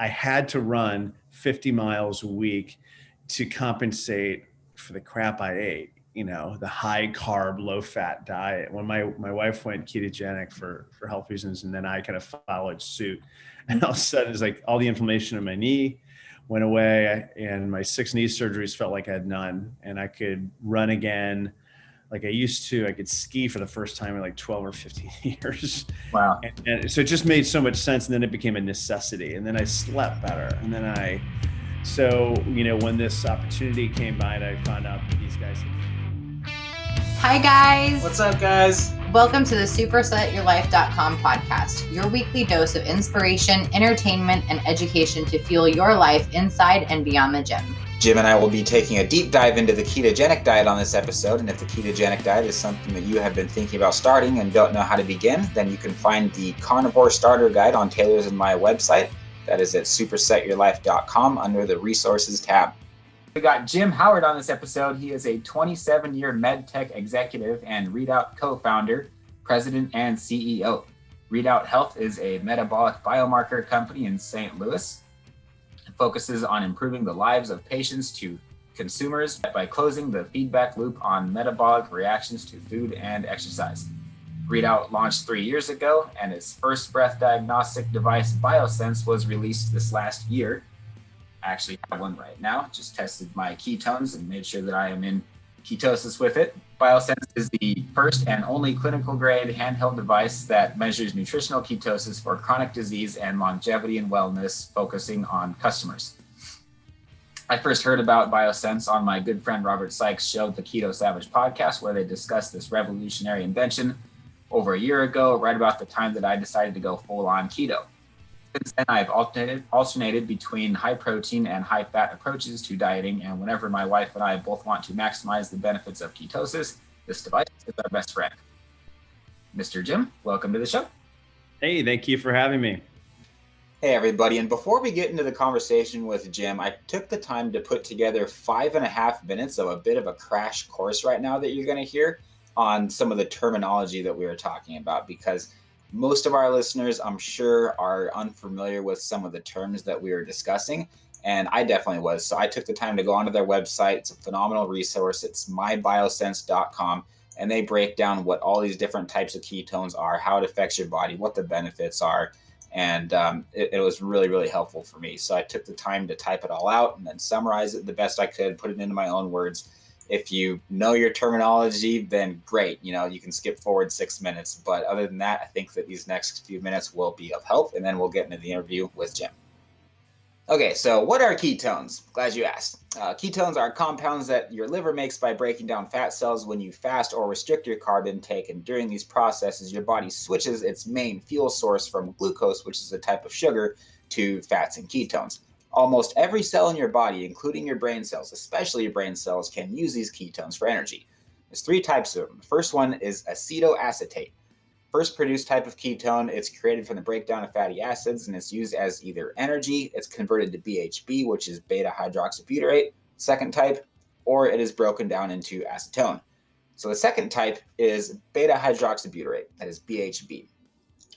I had to run 50 miles a week to compensate for the crap I ate, the high carb, low fat diet. When my wife went ketogenic for health reasons, and then I kind of followed suit, and all of a sudden it's like all the inflammation in my knee went away, and my 6 knee surgeries felt like I had none, and I could run again like I used to. I could ski for the first time in like 12 or 15 years. Wow. And so it just made so much sense. And then it became a necessity. And then I slept better. And then when this opportunity came by, and I found out that these guys Hi guys. What's up, guys? Welcome to the supersetyourlife.com podcast, your weekly dose of inspiration, entertainment, and education to fuel your life inside and beyond the gym. Jim and I will be taking a deep dive into the ketogenic diet on this episode, and if the ketogenic diet is something that you have been thinking about starting and don't know how to begin, then you can find the Carnivore Starter Guide on Taylor's and my website. That is at supersetyourlife.com under the Resources tab. We got Jim Howard on this episode. He is a 27-year MedTech executive and Readout co-founder, president, and CEO. Readout Health is a metabolic biomarker company in St. Louis. It focuses on improving the lives of patients to consumers by closing the feedback loop on metabolic reactions to food and exercise. Readout launched 3 years ago, and its first breath diagnostic device, BioSense, was released this last year. I actually have one right now. Just tested my ketones and made sure that I am in ketosis with it. BioSense is the first and only clinical grade handheld device that measures nutritional ketosis for chronic disease and longevity and wellness, focusing on customers. I first heard about BioSense on my good friend Robert Sykes' show, the Keto Savage podcast, where they discussed this revolutionary invention over a year ago, right about the time that I decided to go full on keto. Since then, I've alternated between high protein and high fat approaches to dieting, and whenever my wife and I both want to maximize the benefits of ketosis, this device is our best friend. Mr. Jim, welcome to the show. Hey, thank you for having me. Hey, everybody. And before we get into the conversation with Jim, I took the time to put together 5.5 minutes of a bit of a crash course right now that you're going to hear on some of the terminology that we were talking about, because most of our listeners, I'm sure, are unfamiliar with some of the terms that we were discussing, and I definitely was. So I took the time to go onto their website. It's a phenomenal resource. It's mybiosense.com, and they break down what all these different types of ketones are, how it affects your body, what the benefits are, and it was really, really helpful for me. So I took the time to type it all out and then summarize it the best I could, put it into my own words. If you know your terminology, then great. You can skip forward 6 minutes. But other than that, I think that these next few minutes will be of help, and then we'll get into the interview with Jim. Okay, so what are ketones? Glad you asked. Ketones are compounds that your liver makes by breaking down fat cells when you fast or restrict your carb intake. And during these processes, your body switches its main fuel source from glucose, which is a type of sugar, to fats and ketones. Almost every cell in your body, including your brain cells, especially your brain cells, can use these ketones for energy. There's 3 types of them. The first one is acetoacetate. First produced type of ketone, it's created from the breakdown of fatty acids, and it's used as either energy, it's converted to BHB, which is beta hydroxybutyrate, second type, or it is broken down into acetone. So the second type is beta hydroxybutyrate, that is BHB.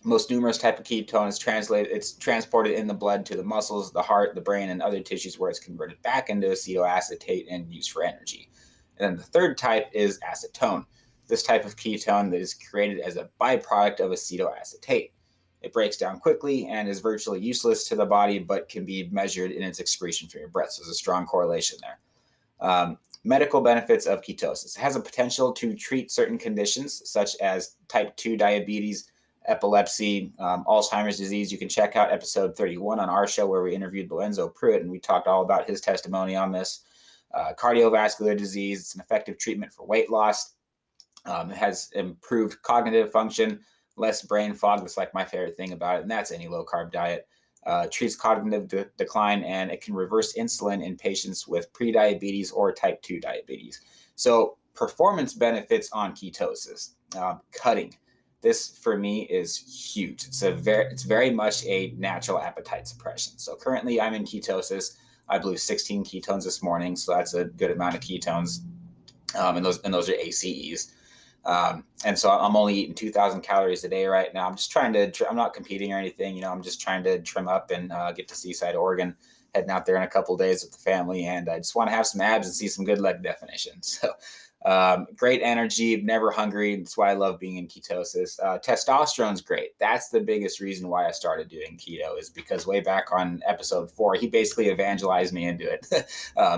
Most numerous type of ketone it's transported in the blood to the muscles, the heart, the brain, and other tissues, where it's converted back into acetoacetate and used for energy. And then the third type is acetone. This type of ketone that is created as a byproduct of acetoacetate. It breaks down quickly and is virtually useless to the body, but can be measured in its excretion from your breath. So there's a strong correlation there. Medical benefits of ketosis. It has a potential to treat certain conditions such as type 2 diabetes, epilepsy, Alzheimer's disease. You can check out episode 31 on our show where we interviewed Lorenzo Pruitt, and we talked all about his testimony on this. Cardiovascular disease. It's an effective treatment for weight loss. It has improved cognitive function, less brain fog. That's like my favorite thing about it, and that's any low-carb diet. Treats cognitive decline, and it can reverse insulin in patients with prediabetes or type 2 diabetes. So performance benefits on ketosis. Cutting. This for me is huge. It's very much a natural appetite suppression. So currently I'm in ketosis. I blew 16 ketones this morning, so that's a good amount of ketones. And those are ACEs. And so I'm only eating 2,000 calories a day right now. I'm just trying to, I'm not competing or anything, you know, I'm just trying to trim up and get to Seaside, Oregon, heading out there in a couple of days with the family. And I just want to have some abs and see some good leg definition. So great energy, never hungry. That's why I love being in ketosis. Testosterone's great. That's the biggest reason why I started doing keto, is because way back on episode 4, he basically evangelized me into it.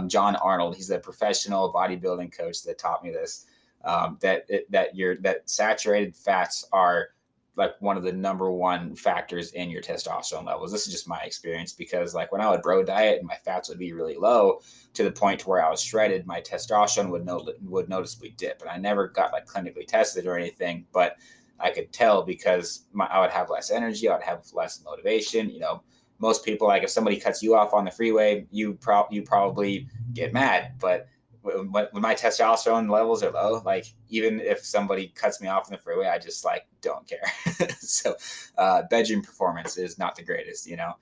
John Arnold, he's a professional bodybuilding coach that taught me this. That saturated fats are like one of the number one factors in your testosterone levels. This is just my experience, because like when I would bro diet and my fats would be really low to the point to where I was shredded, my testosterone would noticeably dip. And I never got like clinically tested or anything, but I could tell because I would have less energy, I would have less motivation. You know, most people, like if somebody cuts you off on the freeway, you probably get mad, but when my testosterone levels are low, like even if somebody cuts me off in the freeway, I just like don't care. So bedroom performance is not the greatest, you know.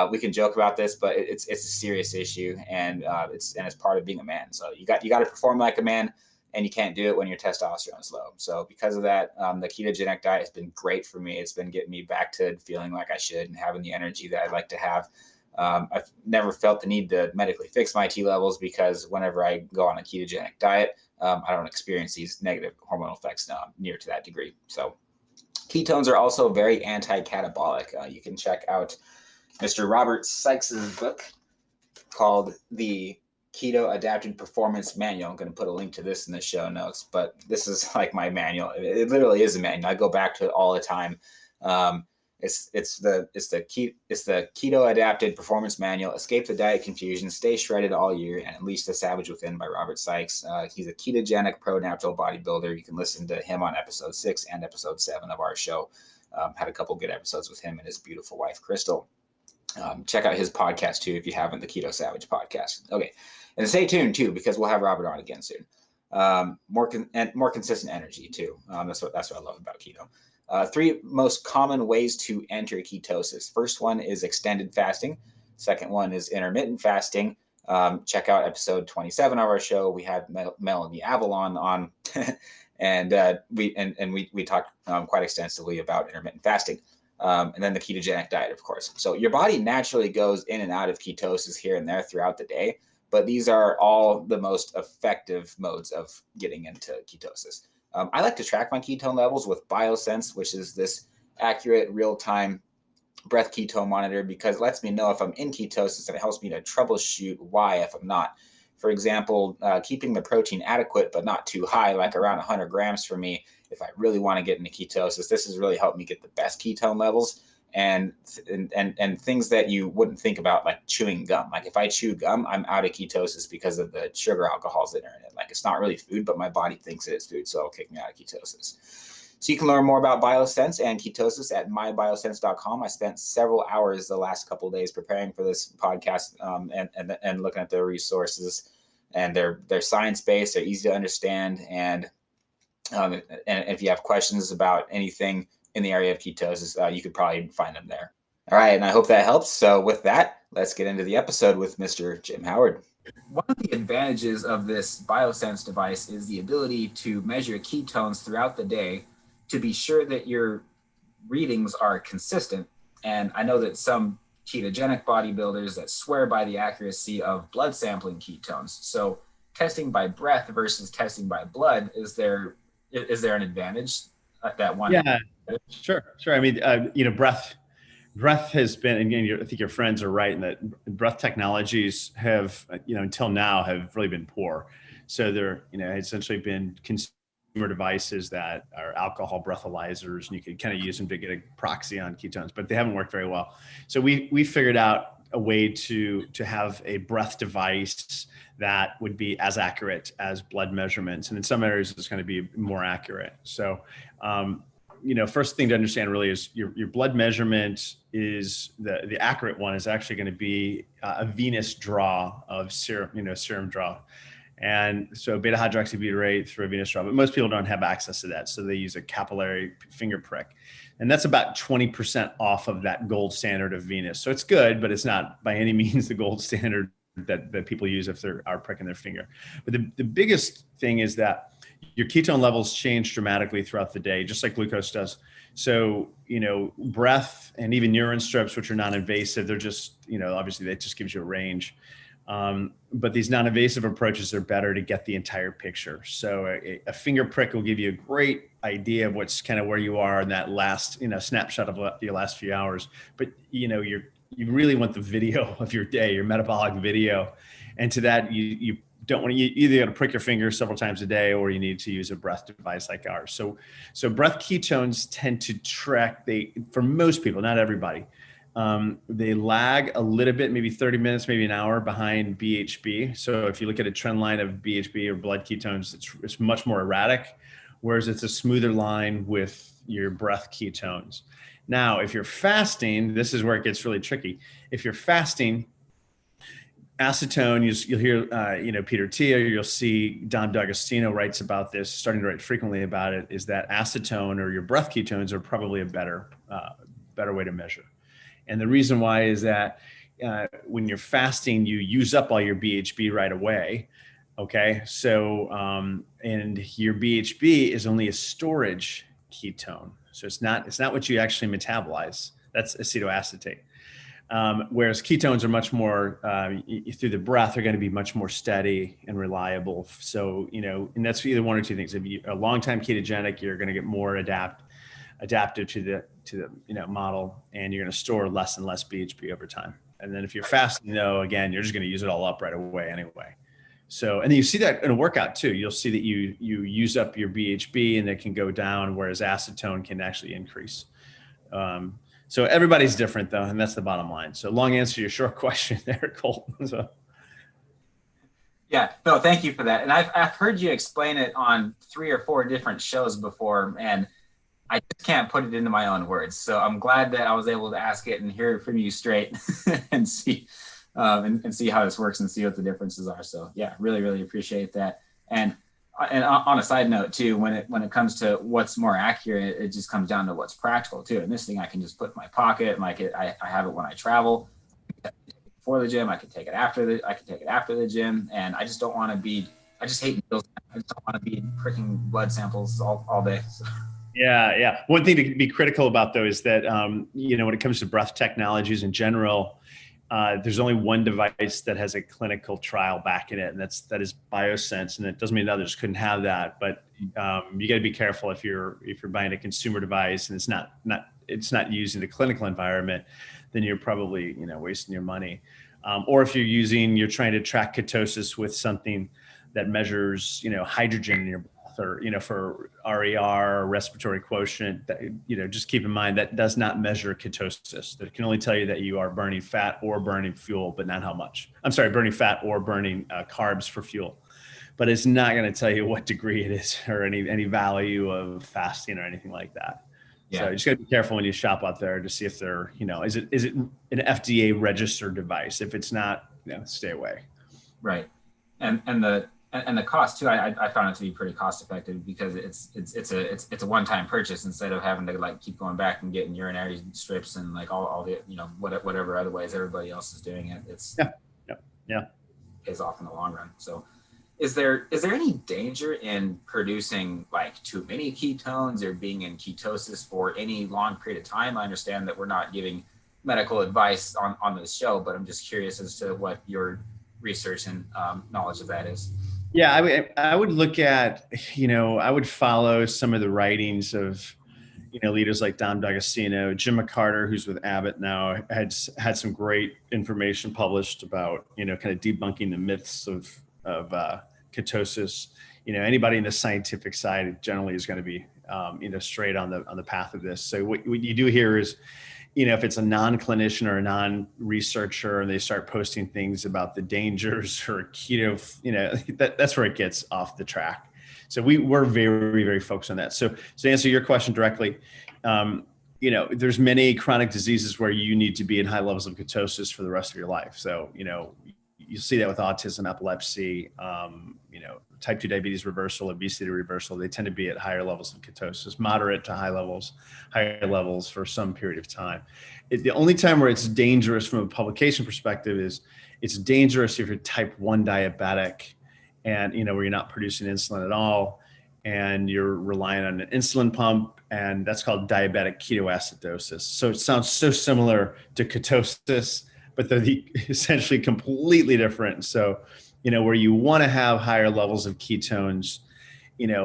We can joke about this, but it's a serious issue, and it's part of being a man. So you got to perform like a man, and you can't do it when your testosterone is low. So because of that, the ketogenic diet has been great for me. It's been getting me back to feeling like I should and having the energy that I'd like to have. I've never felt the need to medically fix my T levels, because whenever I go on a ketogenic diet, I don't experience these negative hormonal effects near to that degree. So ketones are also very anti-catabolic. You can check out Mr. Robert Sykes's book called The Keto Adapted Performance Manual. I'm going to put a link to this in the show notes, but this is like my manual. It literally is a manual. I go back to it all the time. It's the Keto Adapted Performance Manual. Escape the diet confusion, stay shredded all year, and unleash the savage within, by Robert Sykes. He's a ketogenic pro natural bodybuilder. You can listen to him on episode 6 and episode 7 of our show. Had a couple good episodes with him and his beautiful wife, Crystal. Check out his podcast too, if you haven't, the Keto Savage podcast. Okay. And stay tuned too, because we'll have Robert on again soon. More consistent energy too. That's what I love about keto. 3 most common ways to enter ketosis. First one is extended fasting. Second one is intermittent fasting. Check out episode 27 of our show. We had Melanie Avalon on, and we talked quite extensively about intermittent fasting. And then the ketogenic diet, of course. So your body naturally goes in and out of ketosis here and there throughout the day, but these are all the most effective modes of getting into ketosis. I like to track my ketone levels with BioSense, which is this accurate real-time breath ketone monitor, because it lets me know if I'm in ketosis, and it helps me to troubleshoot why if I'm not. For example, keeping the protein adequate but not too high, like around 100 grams for me, if I really want to get into ketosis. This has really helped me get the best ketone levels, and things that you wouldn't think about, like chewing gum. Like if I chew gum, I'm out of ketosis because of the sugar alcohols that are in it. Like it's not really food, but my body thinks it's food, so it'll kick me out of ketosis. So you can learn more about BioSense and ketosis at mybiosens.com. I spent several hours the last couple of days preparing for this podcast, and looking at their resources, and they're science-based, they're easy to understand, and if you have questions about anything in the area of ketosis, you could probably find them there. All right, and I hope that helps. So with that, let's get into the episode with Mr. Jim Howard. One of the advantages of this BioSense device is the ability to measure ketones throughout the day to be sure that your readings are consistent. And I know that some ketogenic bodybuilders that swear by the accuracy of blood sampling ketones. So testing by breath versus testing by blood, is there an advantage that one? Yeah, sure. I mean, breath has been, and again, I think your friends are right in that breath technologies have, until now have really been poor. So they're, essentially been consumer devices that are alcohol breathalyzers, and you can kind of use them to get a proxy on ketones, but they haven't worked very well. So we figured out a way to have a breath device that would be as accurate as blood measurements. And in some areas, it's going to be more accurate. So, first thing to understand really is your blood measurement is the accurate one is actually going to be a venous draw of serum draw. And so beta hydroxybutyrate through a venous draw, but most people don't have access to that. So they use a capillary finger prick. And that's about 20% off of that gold standard of venous. So it's good, but it's not by any means the gold standard that people use if they are pricking their finger. But the biggest thing is that your ketone levels change dramatically throughout the day, just like glucose does. So, breath and even urine strips, which are non-invasive, they're just, obviously that just gives you a range. But these non-invasive approaches are better to get the entire picture. So a finger prick will give you a great idea of what's kind of where you are in that last, snapshot of your last few hours. But, you really want the video of your day, your metabolic video. And to that, you don't want to, you either got to prick your finger several times a day, or you need to use a breath device like ours. So breath ketones tend to track, for most people, not everybody, they lag a little bit, maybe 30 minutes, maybe an hour behind BHB. So if you look at a trend line of BHB or blood ketones, it's much more erratic, whereas it's a smoother line with your breath ketones. Now, if you're fasting, this is where it gets really tricky. If you're fasting, acetone, you'll hear, Peter Tia, you'll see Don D'Agostino writes about this, starting to write frequently about it, is that acetone or your breath ketones are probably a better way to measure. And the reason why is that when you're fasting, you use up all your BHB right away. Okay. So, and your BHB is only a storage ketone. So it's not what you actually metabolize. That's acetoacetate. Whereas ketones are much more, through the breath, are going to be much more steady and reliable. So, and that's either one or two things. If you're a long-time ketogenic, you're going to get more adaptive to the model, and you're going to store less and less BHB over time. And then if you're fasting, though, again, you're just going to use it all up right away anyway. So, and then you see that in a workout too. You'll see that you use up your BHB and it can go down, whereas acetone can actually increase. So everybody's different though, and that's the bottom line. So long answer to your short question there, Colton. So. Yeah, no, thank you for that. And I've heard you explain it on 3 or 4 different shows before, and I just can't put it into my own words. So I'm glad that I was able to ask it and hear it from you straight and see and see how this works and see what the differences are. So yeah, really, really appreciate that. And on a side note too, when it comes to what's more accurate, it just comes down to what's practical too. And this thing I can just put in my pocket, and I have it when I travel. Before the gym, I can take it after the gym, and I just don't want to be. I just hate needles. I just don't want to be pricking blood samples all day. So. Yeah. One thing to be critical about though is that when it comes to breath technologies in general, there's only one device that has a clinical trial backing it, and that is BioSense. And it doesn't mean others couldn't have that, but you got to be careful if you're buying a consumer device and it's not used in a clinical environment, then you're probably wasting your money. Or if you're trying to track ketosis with something that measures hydrogen in your breath, or for RER, respiratory quotient, just keep in mind that does not measure ketosis. That can only tell you that you are burning fat or burning fuel, but not how much. I'm sorry, burning fat or burning carbs for fuel, but it's not going to tell you what degree it is or any value of fasting or anything like that. Yeah. So you just got to be careful when you shop out there to see if they're, is it an FDA registered device? If it's not, stay away. Right. And the cost too, I found it to be pretty cost effective, because it's a one-time purchase instead of having to keep going back and getting urinary strips and all the whatever other ways everybody else is doing it. It's pays off in the long run. So is there any danger in producing too many ketones or being in ketosis for any long period of time? I understand that we're not giving medical advice on this show, but I'm just curious as to what your research and knowledge of that is. Yeah, I would look at, I would follow some of the writings of, leaders like Don D'Agostino, Jim McCarter, who's with Abbott now, had some great information published about, kind of debunking the myths of ketosis. Anybody in the scientific side generally is going to be, straight on the path of this. So what you do here is, if it's a non-clinician or a non-researcher and they start posting things about the dangers or keto, that's where it gets off the track. So we're very, very focused on that. So to answer your question directly, there's many chronic diseases where you need to be in high levels of ketosis for the rest of your life. So, you see that with autism, epilepsy, type 2 diabetes reversal, obesity reversal. They tend to be at higher levels of ketosis, moderate to higher levels for some period of time. The only time where it's dangerous from a publication perspective is it's dangerous if you're type 1 diabetic and, where you're not producing insulin at all. and you're relying on an insulin pump, and that's called diabetic ketoacidosis. So it sounds so similar to ketosis, but they're essentially completely different. So, where you want to have higher levels of ketones,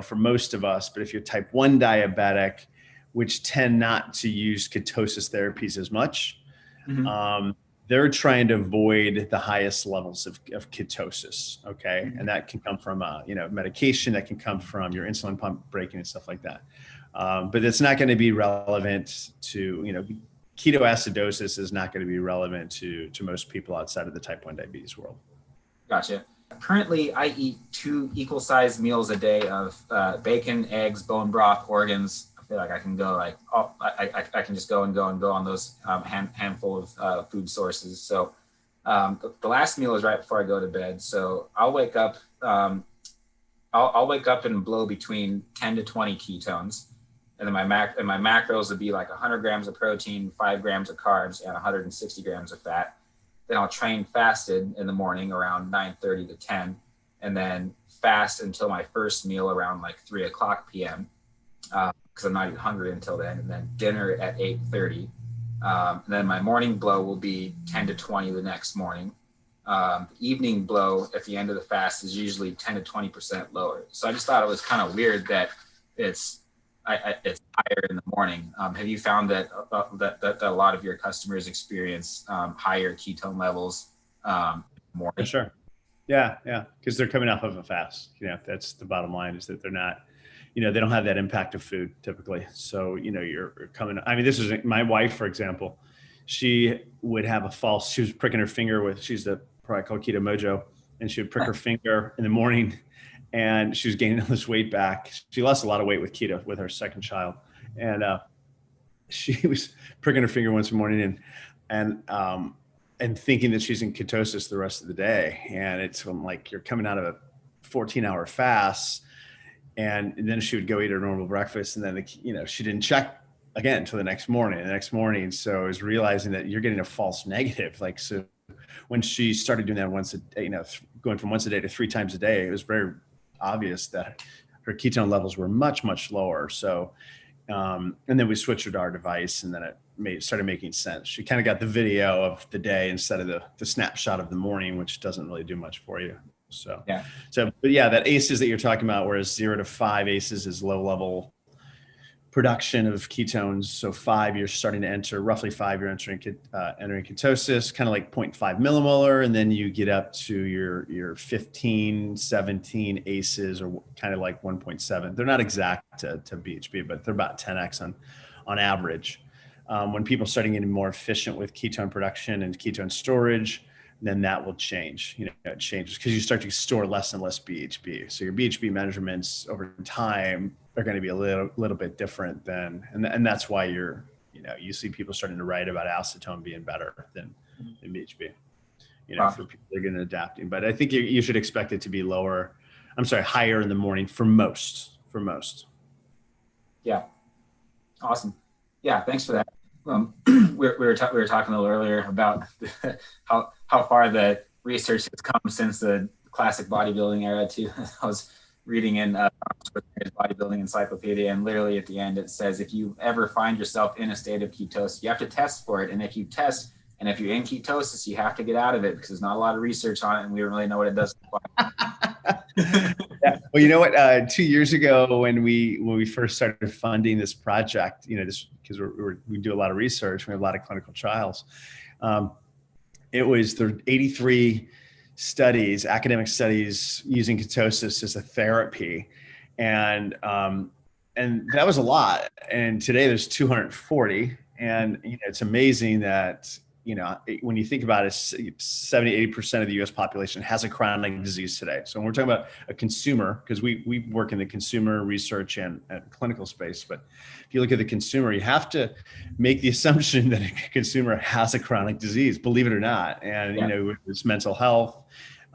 for most of us, but if you're type 1 diabetic, which tend not to use ketosis therapies as much, they're trying to avoid the highest levels of ketosis. Okay. And that can come from, medication, that can come from your insulin pump breaking and stuff like that. But it's not going to be relevant to, ketoacidosis is not going to be relevant to most people outside of the type 1 diabetes world. Gotcha. Currently, I eat 2 equal-sized meals a day of bacon, eggs, bone broth, organs. I feel like I can go I can just go on those handful of food sources. So the last meal is right before I go to bed. So I'll wake up. I'll wake up and blow between 10 to 20 ketones, and then my macros would be like 100 grams of protein, 5 grams of carbs, and 160 grams of fat. Then I'll train fasted in the morning around 9:30 to 10, and then fast until my first meal around like 3 o'clock p.m. Because I'm not even hungry until then, and then dinner at 8:30. And then my morning blow will be 10 to 20 the next morning. The evening blow at the end of the fast is usually 10 to 20% lower. So I just thought it was kind of weird that it's higher in the morning. Have you found that that a lot of your customers experience higher ketone levels more? Sure. Yeah. Because they're coming off of a fast. That's the bottom line, is that they're not, they don't have that impact of food typically. So, you're coming, this is my wife, for example. She would have she was pricking her finger she's a product called Keto Mojo, and she would prick her finger in the morning, and she was gaining all this weight back. She lost a lot of weight with keto with her second child. And she was pricking her finger once morning and thinking that she's in ketosis the rest of the day. And it's like, you're coming out of a 14-hour fast, and then she would go eat her normal breakfast. And then, she didn't check again until the next morning. So I was realizing that you're getting a false negative. Like, so when she started doing that once a day, going from once a day to 3 times a day, it was very obvious that her ketone levels were much, much lower. So, and then we switched her to our device, and then it started making sense. She kind of got the video of the day instead of the snapshot of the morning, which doesn't really do much for you. So, but yeah, that ACEs that you're talking about, whereas 0 to 5 ACEs is low level production of ketones. So 5, you're starting to enter, roughly 5, you're entering ketosis, kind of like 0.5 millimolar. And then you get up to your 15, 17 ACEs, or kind of like 1.7. They're not exact to BHB, but they're about 10x on average. When people are starting getting more efficient with ketone production and ketone storage, then that will change. It changes because you start to store less and less BHB. So your BHB measurements over time are going to be a little bit different and that's why you see people starting to write about acetone being better than BHB, wow. For people that are going to adapting. But I think you should expect it to be higher in the morning for most. Yeah. Awesome. Yeah. Thanks for that. We were talking a little earlier about how far the research has come since the classic bodybuilding era too. I was reading in bodybuilding encyclopedia, and literally at the end it says, if you ever find yourself in a state of ketosis, you have to test for it. And if you test, and if you're in ketosis, you have to get out of it, because there's not a lot of research on it, and we don't really know what it does. Yeah. Well, you know what? 2 years ago, when we first started funding this project, because we do a lot of research, we have a lot of clinical trials. It was the 83 studies, academic studies using ketosis as a therapy, and that was a lot. And today there's 240, and it's amazing that when you think about it, 70-80% of the U.S. population has a chronic disease today. So when we're talking about a consumer, because we work in the consumer research and clinical space, but if you look at the consumer, you have to make the assumption that a consumer has a chronic disease, believe it or not. And it's mental health,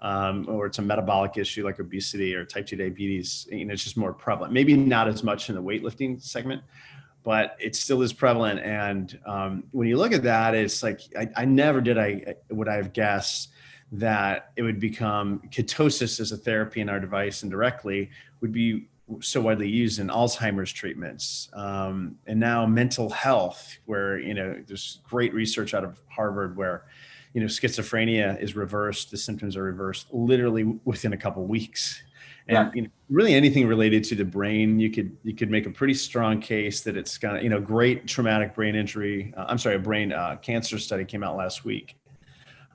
or it's a metabolic issue like obesity or type 2 diabetes. It's just more prevalent. Maybe not as much in the weightlifting segment, but it still is prevalent. And when you look at that, it's like, I never would I have guessed that it would become ketosis as a therapy in our device indirectly would so widely used in Alzheimer's treatments, and now mental health, where, there's great research out of Harvard where, schizophrenia is reversed, the symptoms are reversed literally within a couple of weeks. And really anything related to the brain, you could make a pretty strong case that it's got, great traumatic brain injury. A brain cancer study came out last week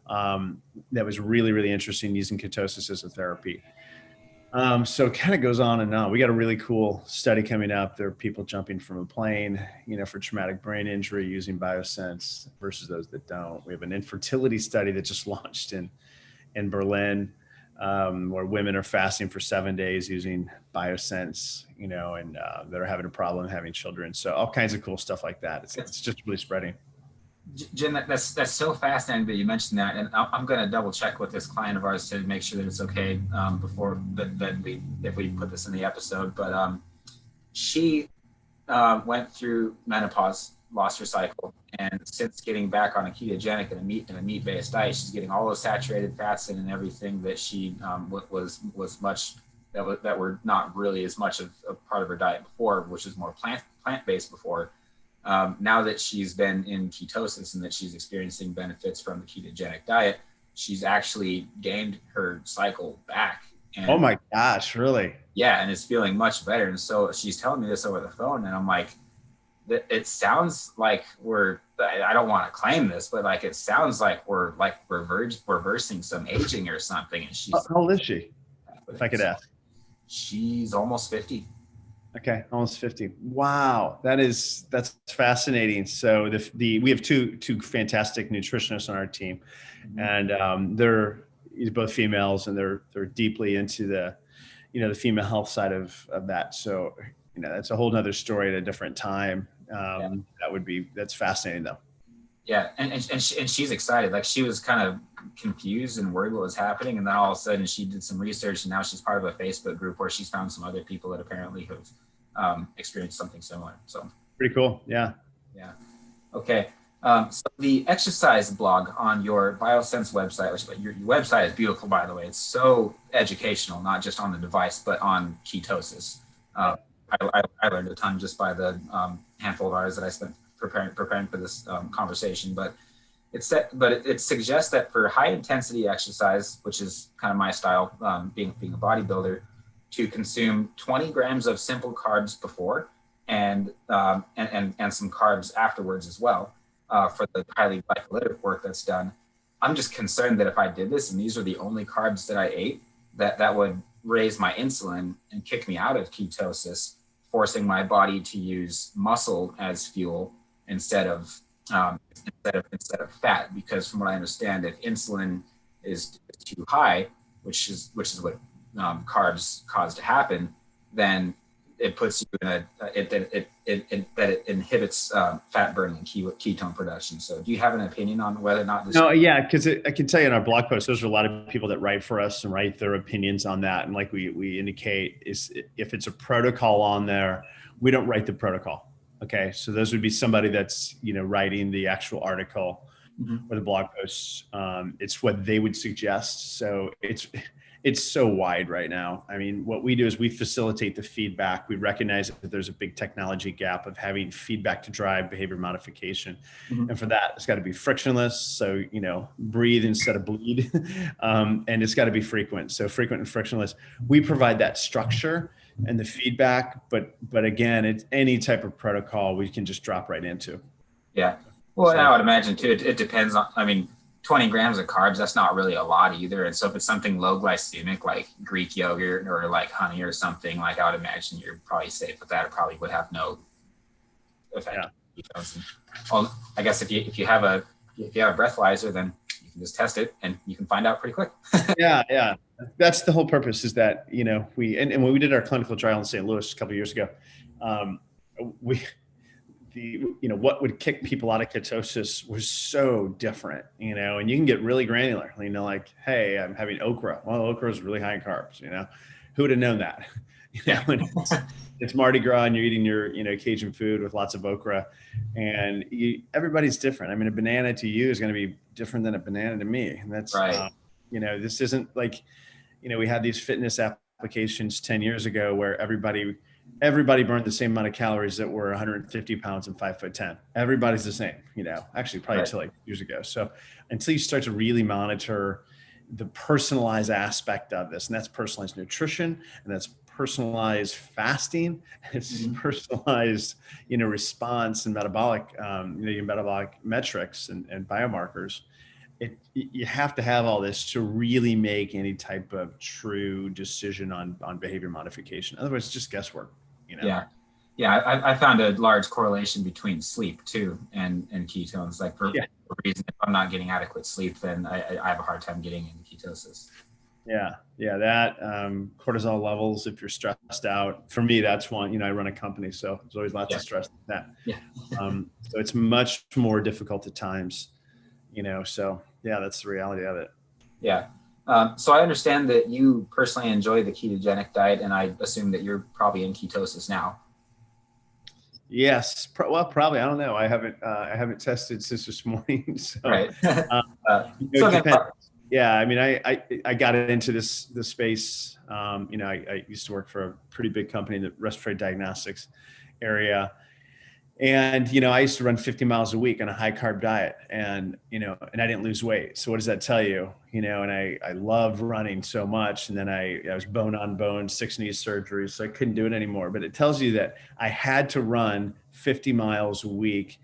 that was really, really interesting, using ketosis as a therapy. So it kind of goes on and on. We got a really cool study coming up. There are people jumping from a plane, for traumatic brain injury using BioSense versus those that don't. We have an infertility study that just launched in Berlin, where women are fasting for 7 days using BioSense, and they're having a problem having children. So all kinds of cool stuff like that. It's just really spreading. Jim, that's so fascinating that you mentioned that, and I'm going to double check with this client of ours to make sure that it's okay before if we put this in the episode. But she went through menopause, lost her cycle, and since getting back on a ketogenic and a meat-based diet, she's getting all those saturated fats in and everything that she was much that were not really as much of a part of her diet before, which is more plant-based before. Now that she's been in ketosis and that she's experiencing benefits from the ketogenic diet, she's actually gained her cycle back. And, oh my gosh, really? Yeah, and is feeling much better. And so she's telling me this over the phone, and I'm like, it sounds like I don't want to claim this, but like, it sounds like we're like reversing some aging or something. And she's, how old is she, if I could ask? She's almost 50. Okay, almost 50. Wow, that's fascinating. So we have two fantastic nutritionists on our team, and they're both females, and they're deeply into the female health side of that. So that's a whole nother story at a different time. That's fascinating though. Yeah, and she's excited. Like, she was kind of confused and worried what was happening, and then all of a sudden she did some research, and now she's part of a Facebook group where she's found some other people that apparently have experienced something similar. So pretty cool. Yeah. Okay. So the exercise blog on your BioSense website, which your website is beautiful, by the way. It's so educational, not just on the device, but on ketosis. I learned a ton just by the handful of hours that I spent preparing for this conversation. But it suggests that for high intensity exercise, which is kind of my style, being a bodybuilder, to consume 20 grams of simple carbs before and some carbs afterwards as well, for the highly glycolytic work that's done. I'm just concerned that if I did this and these are the only carbs that I ate, that would raise my insulin and kick me out of ketosis, forcing my body to use muscle as fuel instead of fat. Because from what I understand, if insulin is too high, which is what carbs cause to happen, then it puts you in it inhibits fat burning and ketone production. So do you have an opinion on whether or not this? No, yeah, because I can tell you in our blog post, there's a lot of people that write for us and write their opinions on that. And like we indicate, is if it's a protocol on there, we don't write the protocol. Okay, so those would be somebody that's writing the actual article or the blog posts. It's what they would suggest. So it's so wide right now. I mean, what we do is we facilitate the feedback. We recognize that there's a big technology gap of having feedback to drive behavior modification. And for that, it's got to be frictionless. So, breathe instead of bleed. And it's got to be frequent. So frequent and frictionless. We provide that structure and the feedback, but again, it's any type of protocol we can just drop right into. Yeah. Well, I would imagine too, it depends on, 20 grams of carbs, that's not really a lot either. And so if it's something low glycemic, like Greek yogurt or like honey or something, like I would imagine you're probably safe with that. It probably would have no effect. Yeah. Well, I guess if you have a breathalyzer, then you can just test it and you can find out pretty quick. Yeah. That's the whole purpose, is that, and when we did our clinical trial in St. Louis a couple of years ago, what would kick people out of ketosis was so different, and you can get really granular, like, hey, I'm having okra. Well, okra is really high in carbs, who would have known that? It's Mardi Gras and you're eating your, Cajun food with lots of okra, and everybody's different. I mean, a banana to you is going to be different than a banana to me. And that's, right. This isn't like, we have these fitness applications 10 years ago where everybody burned the same amount of calories that were 150 pounds and 5'10". Everybody's the same, actually probably until like years ago. So until you start to really monitor the personalized aspect of this, and that's personalized nutrition, and that's personalized fasting, it's personalized, response and metabolic, your metabolic metrics and biomarkers. You have to have all this to really make any type of true decision on behavior modification. Otherwise, it's just guesswork. Yeah. I found a large correlation between sleep too and ketones. Like for reason, if I'm not getting adequate sleep, then I have a hard time getting into ketosis. Yeah. That cortisol levels, if you're stressed out, for me, that's one. I run a company, so there's always lots of stress with that. Yeah. So it's much more difficult at times. So yeah, that's the reality of it. Yeah. So I understand that you personally enjoy the ketogenic diet, and I assume that you're probably in ketosis now. Yes. Well, probably. I don't know. I haven't tested since this morning. So, right. It depends. Yeah. I mean, I got into this space. I used to work for a pretty big company in the respiratory diagnostics area. And, I used to run 50 miles a week on a high carb diet, and I didn't lose weight. So what does that tell you? And I loved running so much. And then I was bone on bone, 6 knee surgeries. So I couldn't do it anymore. But it tells you that I had to run 50 miles a week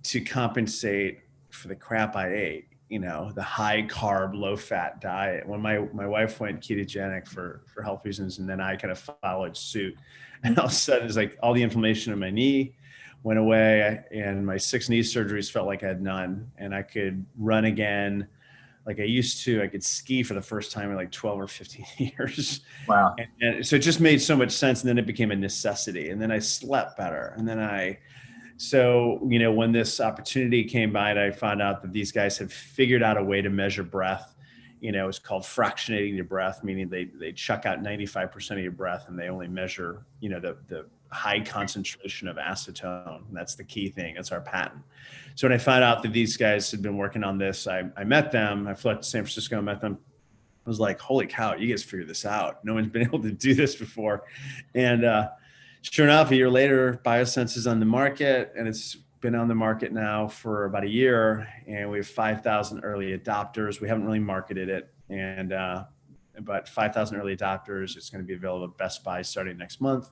to compensate for the crap I ate, the high carb, low fat diet. When my wife went ketogenic for health reasons, and then I kind of followed suit, and all of a sudden it's like all the inflammation in my knee went away, and my 6 knee surgeries felt like I had none, and I could run again like I used to. I could ski for the first time in like 12 or 15 years. Wow. And so it just made so much sense. And then it became a necessity. And then I slept better. And then when this opportunity came by, and I found out that these guys have figured out a way to measure breath. It's called fractionating your breath, meaning they chuck out 95% of your breath, and they only measure, the high concentration of acetone. And that's the key thing. That's our patent. So when I found out that these guys had been working on this, I met them. I flew out to San Francisco and met them. I was like, holy cow, you guys figured this out. No one's been able to do this before. And sure enough, a year later, BioSense is on the market, and it's been on the market now for about a year, and we have 5,000 early adopters. We haven't really marketed it, but 5,000 early adopters. It's going to be available at Best Buy starting next month.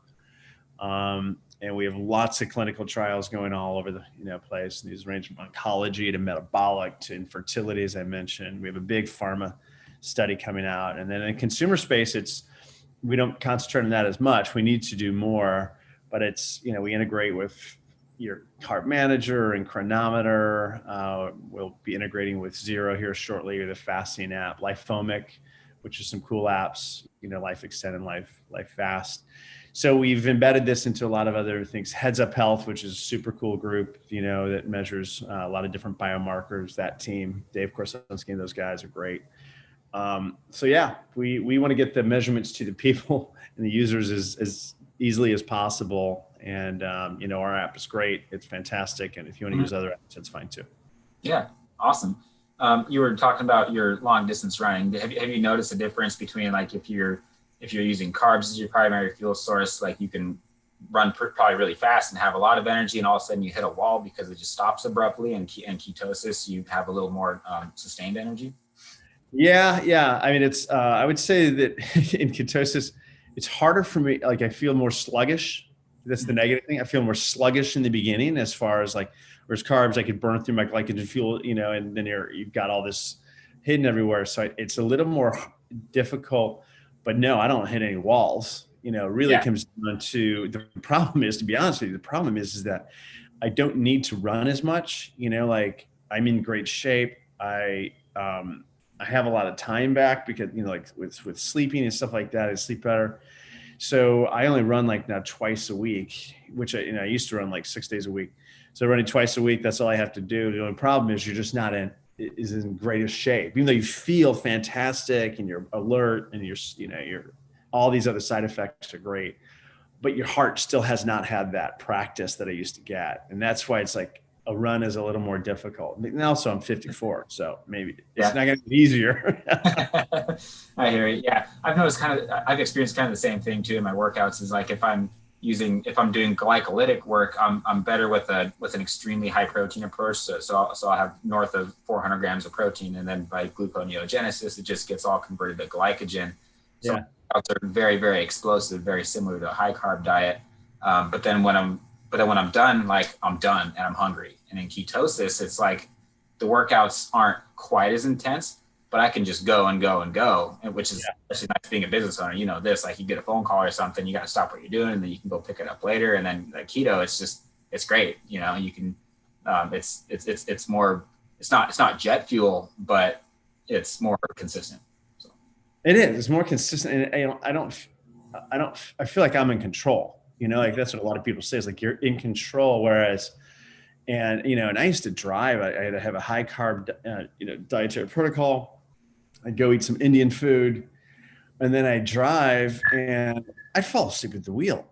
And we have lots of clinical trials going all over the place. And these range from oncology to metabolic to infertility, as I mentioned. We have a big pharma study coming out. And then in consumer space, we don't concentrate on that as much. We need to do more, but it's, we integrate with your carb manager and chronometer. We'll be integrating with Zero here shortly, or the fasting app, Lifomic, which is some cool apps, Life Extend and Life Fast. So we've embedded this into a lot of other things. Readout Health, which is a super cool group, that measures a lot of different biomarkers. That team, Dave Korsunski, those guys are great. So yeah, we want to get the measurements to the people and the users as easily as possible. And, our app is great. It's fantastic. And if you want to use other apps, that's fine too. Yeah. Awesome. You were talking about your long distance running. Have you noticed a difference between, like, if you're using carbs as your primary fuel source, like you can run probably really fast and have a lot of energy, and all of a sudden you hit a wall because it just stops abruptly, and ketosis, you have a little more sustained energy? Yeah. I mean, it's, I would say that in ketosis, it's harder for me. Like, I feel more sluggish. That's the negative thing. I feel more sluggish in the beginning, as far as like, whereas carbs, I could burn through my glycogen fuel, and then you've got all this hidden everywhere. So it's a little more difficult, but no, I don't hit any walls. Really comes down to, the problem is, to be honest with you, the problem is that I don't need to run as much, like I'm in great shape. I have a lot of time back because, like with sleeping and stuff like that, I sleep better. So I only run like now twice a week, which I used to run like 6 days a week. So running twice a week, that's all I have to do. The only problem is you're just not in greatest shape, even though you feel fantastic and you're alert and you're all these other side effects are great, but your heart still has not had that practice that I used to get. And that's why it's like a run is a little more difficult. And also I'm 54, so maybe it's not going to be easier. I hear it. Yeah, I've experienced kind of the same thing too in my workouts. Is like if I'm doing glycolytic work, I'm better with an extremely high protein approach. So I'll have north of 400 grams of protein, and then by gluconeogenesis, it just gets all converted to glycogen. So workouts are very, very explosive, very similar to a high carb diet. But then when I'm done, like I'm done and I'm hungry. And in ketosis, it's like the workouts aren't quite as intense, but I can just go and go and go, and which is especially nice being a business owner. You know, this, like you get a phone call or something, you got to stop what you're doing, and then you can go pick it up later. And then like keto, it's great. You know, you can, it's more, it's not jet fuel, but it's more consistent. So. It is. It's more consistent, and I feel like I'm in control. You know, like that's what a lot of people say is like you're in control. Whereas, and I used to drive. I had to have a high carb, dietary protocol. I'd go eat some Indian food, and then I'd drive, and I'd fall asleep at the wheel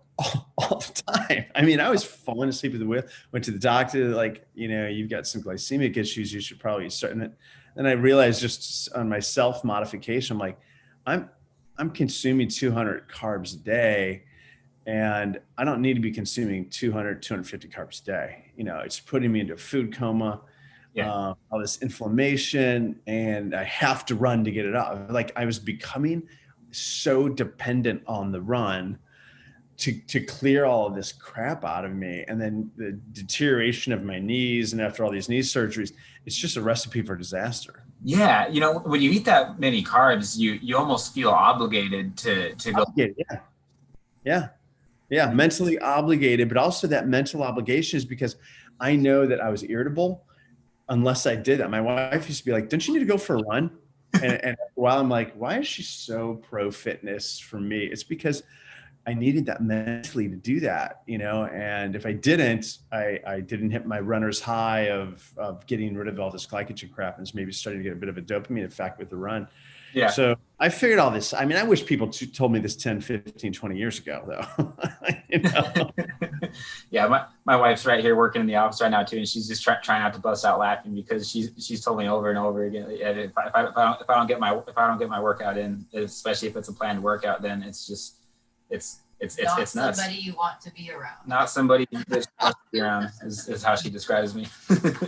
all the time. I mean, I was falling asleep at the wheel. Went to the doctor, like, you've got some glycemic issues. You should probably start. And I realized just on my self modification, I'm like, I'm consuming 200 carbs a day. And I don't need to be consuming 200, 250 carbs a day. It's putting me into a food coma, all this inflammation, and I have to run to get it off. Like I was becoming so dependent on the run to clear all of this crap out of me. And then the deterioration of my knees, and after all these knee surgeries, it's just a recipe for disaster. Yeah. When you eat that many carbs, you almost feel obligated to go. Yeah, mentally obligated, but also that mental obligation is because I know that I was irritable unless I did that. My wife used to be like, don't you need to go for a run? And while I'm like, why is she so pro fitness for me? It's because I needed that mentally to do that, and if I didn't, I didn't hit my runner's high of getting rid of all this glycogen crap, and it's maybe starting to get a bit of a dopamine effect with the run. Yeah. So I figured all this. I mean, I wish people told me this 10, 15, 20 years ago, though. Yeah. My wife's right here working in the office right now too. And she's just trying not to bust out laughing because she's told me over and over again, if I don't get my workout in, especially if it's a planned workout, then it's nuts. Not somebody you want to be around. Not somebody that you want to be around is how she describes me.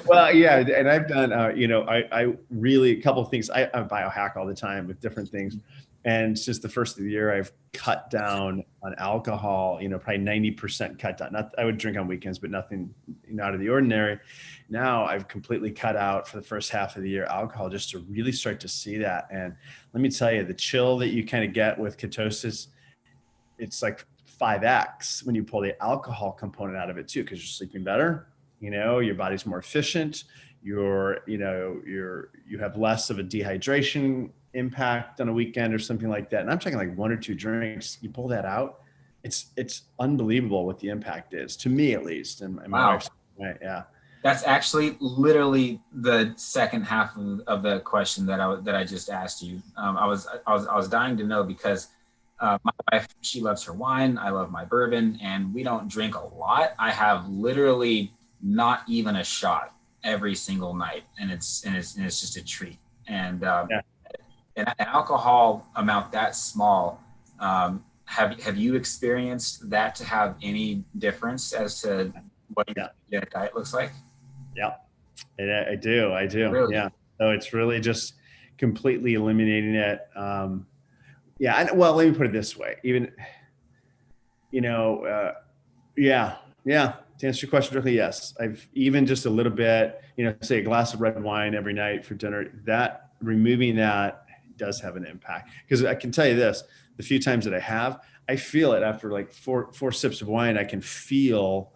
Well, yeah. And I've done, I really, a couple of things. I biohack all the time with different things. And since the first of the year, I've cut down on alcohol, probably 90% cut down. I would drink on weekends, but nothing out of the ordinary. Now I've completely cut out for the first half of the year alcohol, just to really start to see that. And let me tell you, the chill that you kind of get with ketosis, it's like 5x when you pull the alcohol component out of it too, because you're sleeping better, your body's more efficient, you have less of a dehydration impact on a weekend or something like that. And I'm talking like 1 or 2 drinks, you pull that out, it's unbelievable what the impact is, to me at least. And my wife's right. Yeah. That's actually literally the second half of the question that I just asked you. I was dying to know because my wife, she loves her wine. I love my bourbon, and we don't drink a lot. I have literally not even a shot every single night, and it's just a treat. And an alcohol amount that small, have you experienced that to have any difference as to what your diet looks like? Yeah, I do. Really? Yeah. So it's really just completely eliminating it. Well, let me put it this way. Even, to answer your question directly, yes. I've even just a little bit, say a glass of red wine every night for dinner, that removing that does have an impact. Because I can tell you this, the few times that I feel it after like four sips of wine. I can feel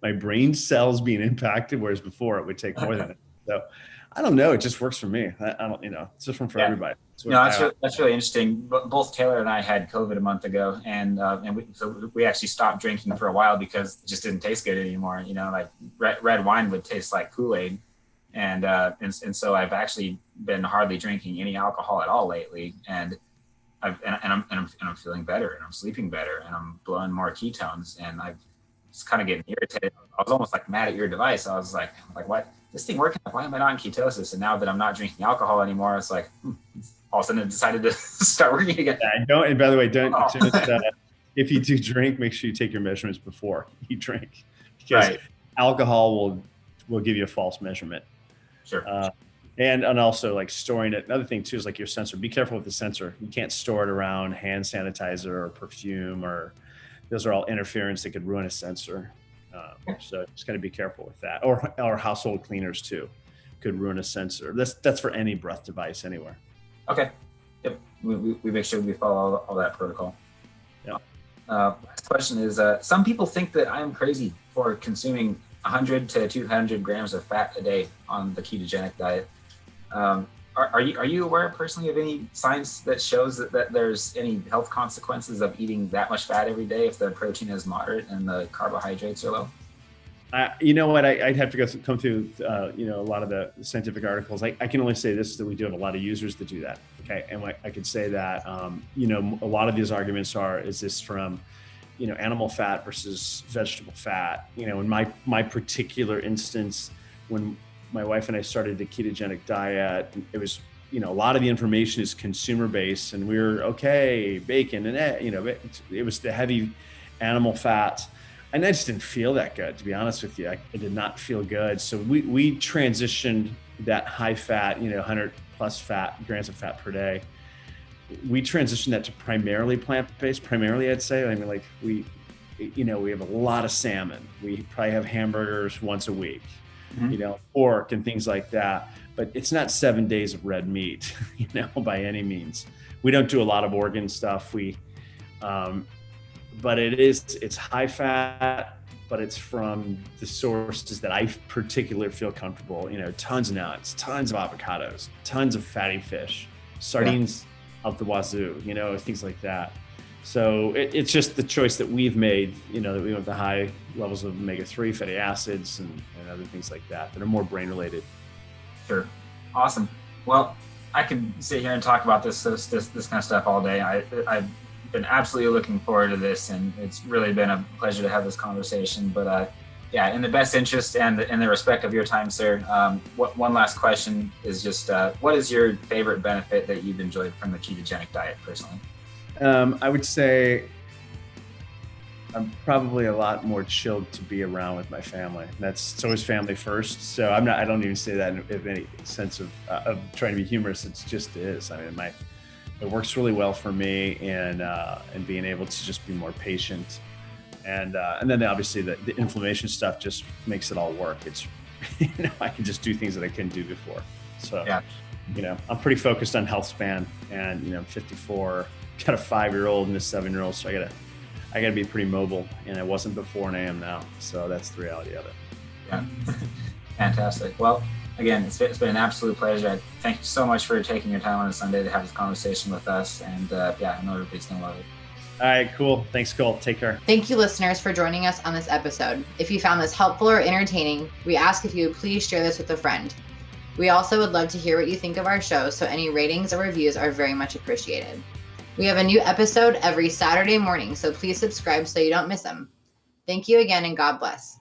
my brain cells being impacted, whereas before it would take more than it. So I don't know. It just works for me. I don't, it's different for everybody. That's really interesting. Both Taylor and I had COVID a month ago, and we actually stopped drinking for a while because it just didn't taste good anymore. Like red wine would taste like Kool-Aid, and so I've actually been hardly drinking any alcohol at all lately, and I'm feeling better, and I'm sleeping better, and I'm blowing more ketones, and I'm just kind of getting irritated. I was almost like mad at your device. I was like, what? this thing working? Why am I not in ketosis? And now that I'm not drinking alcohol anymore, it's like, all of a sudden I decided to start working again. Yeah, and by the way, if you do drink, make sure you take your measurements before you drink, because alcohol will give you a false measurement. Sure. And also like storing it. Another thing too is like your sensor. Be careful with the sensor. You can't store it around hand sanitizer or perfume, or those are all interference that could ruin a sensor. So just got to be careful with that. Or household cleaners too could ruin a sensor. That's for any breath device anywhere. Okay. Yep. We make sure we follow all that protocol. Yeah. Last question is, some people think that I'm crazy for consuming 100 to 200 grams of fat a day on the ketogenic diet. Are you aware personally of any science that shows that there's any health consequences of eating that much fat every day if the protein is moderate and the carbohydrates are low? You know what? I'd have to come through, a lot of the scientific articles. I can only say this, that we do have a lot of users that do that. Okay. And I could say that, a lot of these arguments is this from, animal fat versus vegetable fat. In my particular instance, when my wife and I started the ketogenic diet, it was, a lot of the information is consumer based, and we were okay, bacon and it was the heavy animal fat. And I just didn't feel that good, to be honest with you. I did not feel good. So we transitioned that high fat, 100 plus grams of fat per day. We transitioned that to primarily plant-based, I'd say. I mean, like we have a lot of salmon. We probably have hamburgers once a week, pork and things like that. But it's not 7 days of red meat, by any means. We don't do a lot of organ stuff. But it's high fat, but it's from the sources that I particularly feel comfortable. Tons of nuts, tons of avocados, tons of fatty fish, sardines out the wazoo, things like that. So it's just the choice that we've made, that we have the high levels of omega-3 fatty acids and other things like that are more brain related. Sure. Awesome. Well, I could sit here and talk about this kind of stuff all day. I've been absolutely looking forward to this, and it's really been a pleasure to have this conversation. But in the best interest and in the respect of your time, sir, one last question is just, what is your favorite benefit that you've enjoyed from the ketogenic diet personally? I would say I'm probably a lot more chilled to be around with my family. It's always family first. So I don't even say that in any sense of trying to be humorous. It just is. I mean, it works really well for me, and being able to just be more patient, and then obviously the inflammation stuff just makes it all work. It's I can just do things that I couldn't do before. So I'm pretty focused on health span, and I'm 54, got a 5-year-old and a 7-year-old, so I gotta be pretty mobile, and I wasn't before, and I am now. So that's the reality of it. Yeah, fantastic. Well, again, it's been an absolute pleasure. Thank you so much for taking your time on a Sunday to have this conversation with us. And I know everybody's going to love it. All right, cool. Thanks, Cole. Take care. Thank you, listeners, for joining us on this episode. If you found this helpful or entertaining, we ask if you would please share this with a friend. We also would love to hear what you think of our show, so any ratings or reviews are very much appreciated. We have a new episode every Saturday morning, so please subscribe so you don't miss them. Thank you again, and God bless.